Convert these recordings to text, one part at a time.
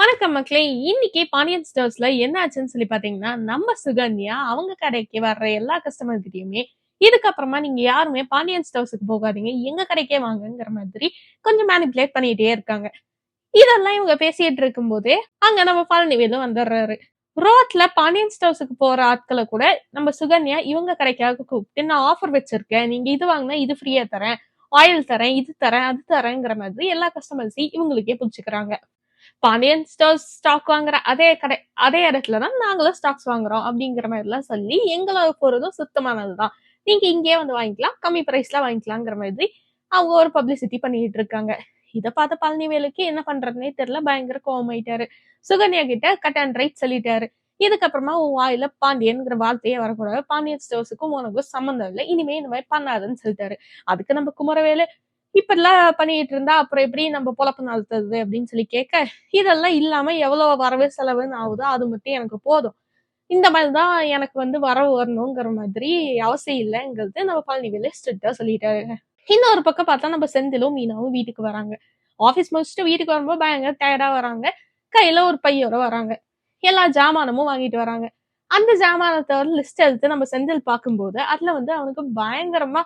வணக்கம் மக்களே! இன்னைக்கு பாண்டியன் ஸ்டோர்ஸ்ல என்ன ஆச்சுன்னு சொல்லி பார்த்தீங்கன்னா, நம்ம சுகன்யா அவங்க கடைக்கு வர்ற எல்லா கஸ்டமர் கிட்டயுமே, இதுக்கப்புறமா நீங்க யாருமே பாண்டியன் ஸ்டோர்ஸ்க்கு போகாதீங்க. எங்க கடைக்கே வாங்கங்கிற மாதிரி கொஞ்சம் மேனிபுலேட் பண்ணிட்டே இருக்காங்க. இதெல்லாம் இவங்க பேசிட்டு இருக்கும்போதே, அங்க நம்ம பழனிவேலும் வந்துடுறாரு. ரோட்ல பாண்டியன் ஸ்டோர்ஸ்க்கு போற ஆட்கள கூட நம்ம சுகன்யா இவங்க கடைக்காக கூப்பிட்டு, நான் ஆஃபர் வச்சிருக்கேன். நீங்க இது வாங்குனா இது ஃப்ரீயா தரேன். ஆயில் தரேன், இது தரேன், அது தரேங்கிற மாதிரி எல்லா கஸ்டமர்ஸையும் இவங்களுக்கே புடிச்சுக்கிறாங்க. பாண்டியன் ஸ்டோர்ஸ் ஸ்டாக் வாங்குற அதே இடத்துல தான் நாங்களும் ஸ்டாக்ஸ் வாங்குறோம் அப்படிங்கிற மாதிரிலாம் சொல்லி எங்களோட பொருளும் சுத்தமானதுதான். நீங்க இங்கேயே வந்து வாங்கிக்கலாம், கம்மி பிரைஸ்ல வாங்கிக்கலாங்கிற மாதிரி அவங்க ஒரு பப்ளிசிட்டி பண்ணிட்டு இருக்காங்க. இத பார்த்த பழனிவேலுக்கு என்ன பண்றதுனே தெரியல. பயங்கர கோவமாயிட்டாரு. சுகன்யா கிட்ட கட் அண்ட் ரைட் சொல்லிட்டாரு. இதுக்கப்புறமா உன் வாயில பாண்டியன்ங்கிற வார்த்தையே வரக்கூடாது. பாண்டியன் ஸ்டோர்ஸுக்கும் உனக்கும் சம்மந்தம் இல்லை. இனிமே இந்த மாதிரி பண்ணாதுன்னு சொல்லிட்டாரு. அதுக்கு நம்ம குமரவேலு இப்படிலாம் பண்ணிட்டு இருந்தா அப்புறம் எப்படி நம்ம பொழப்பு நடத்துறது அப்படின்னு சொல்லி கேட்க, இதெல்லாம் இல்லாம எவ்வளவு வரவு செலவுன்னு ஆகுதோ அது மட்டும் எனக்கு போதும். இந்த மாதிரிதான் எனக்கு வந்து வரவு வரணுங்கிற மாதிரி அவசியம் இல்லைங்கிறது நம்ம பழனிவேலு ஸ்ட்ரிக்டா சொல்லிட்டாருங்க. இன்னொரு பக்கம் பார்த்தா நம்ம செந்திலும் மீனாவும் வீட்டுக்கு வராங்க. ஆபீஸ் முடிச்சுட்டு வீட்டுக்கு வரும்போது பயங்கர டயர்டா வராங்க. கையில ஒரு பையோட வராங்க. எல்லா ஜாமானமும் வாங்கிட்டு வராங்க. அந்த ஜாமானத்தை லிஸ்ட் எடுத்து நம்ம செந்தில் பார்க்கும்போது அதுல வந்து அவனுக்கு பயங்கரமா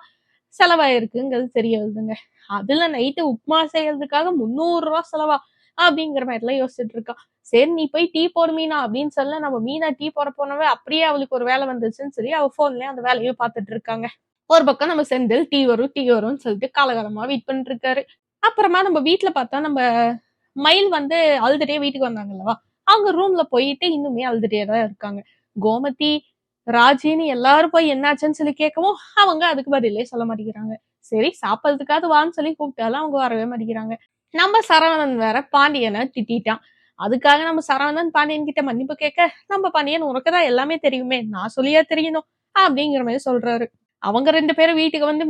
செலவாயிருக்குங்கிறது தெரிய வருதுங்க. அதுல நைட்டு உப்புமா செய்யறதுக்காக 300 ரூபாய் செலவா அப்படிங்கிற மாதிரி எல்லாம் யோசிச்சுட்டு இருக்கான். சரி நீ போய் டீ போடு மீனா அப்படின்னு சொல்ல நம்ம மீனா டீ போட போனவே அப்படியே அவளுக்கு ஒரு வேலை வந்துச்சுன்னு சொல்லி அவ போன்லயே அந்த வேலையை பார்த்துட்டு இருக்காங்க. ஒரு பக்கம் நம்ம செந்தில் டீ வரும்னு சொல்லிட்டு காலகாலமா வெயிட் பண்ணிட்டு இருக்காரு. அப்புறமா நம்ம வீட்டுல பார்த்தா நம்ம மயில் வந்து அழுதுட்டே வீட்டுக்கு வந்தாங்கல்லவா, அவங்க ரூம்ல போயிட்டு இன்னுமே அழுதுட்டே தான் இருக்காங்க. கோமதி ராஜின்னு எல்லாரும் போய் என்னாச்சுன்னு சொல்லி கேட்கவும் அவங்க அதுக்கு பதிலே சொல்ல மாட்டேங்கிறாங்க. சரி சாப்பிடறதுக்காவது வான்னு சொல்லி கூப்பிட்டாலும் அவங்க வரவே மாட்டேங்கிறாங்க. நம்ம சரவணன் வேற பாண்டியனை திட்டான். அதுக்காக நம்ம சரவணன் பாண்டியன் கிட்ட மன்னிப்பு கேட்க, நம்ம பாண்டியன் உனக்குதான் எல்லாமே தெரியுமே, நான் சொல்லியா தெரியணும் அப்படிங்கிற மாதிரி சொல்றாரு. அவங்க 2 பேரும் வீட்டுக்கு வந்து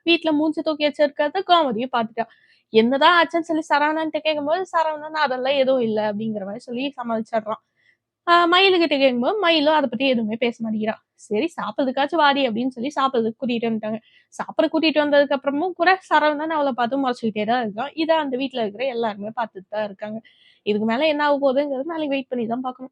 வீட்டுல மூஞ்சி தூக்கி வச்சிருக்கிறத கோமதியும் பாத்துட்டா. என்னதான் ஆச்சுன்னு சொல்லி சரவணன் கேட்கும்போது சரவணன் அதெல்லாம் எதுவும் இல்லை அப்படிங்கிற மாதிரி சொல்லி சமாளிச்சிடுறான். மயிலுகிட்ட கேட்கும்போது மயிலும் அதை பத்தி எதுவுமே பேச மாட்டேங்கிறா. சரி சாப்பிடுறதுக்காச்சும் வாடி அப்படின்னு சொல்லி சாப்பிடுறதுக்கு கூட்டிட்டு வந்துட்டாங்க. சாப்பிட கூட்டிட்டு வந்ததுக்கு அப்புறமும் கூட சரவணன் அவளை பார்த்து முறைச்சுக்கிட்டே தான் இருக்கான். இதை அந்த வீட்டுல இருக்கிற எல்லாருமே பார்த்துட்டு தான் இருக்காங்க. இதுக்கு மேல என்ன ஆக போகுதுங்கிறது நாளைக்கு வெயிட் பண்ணி தான் பார்க்கணும்.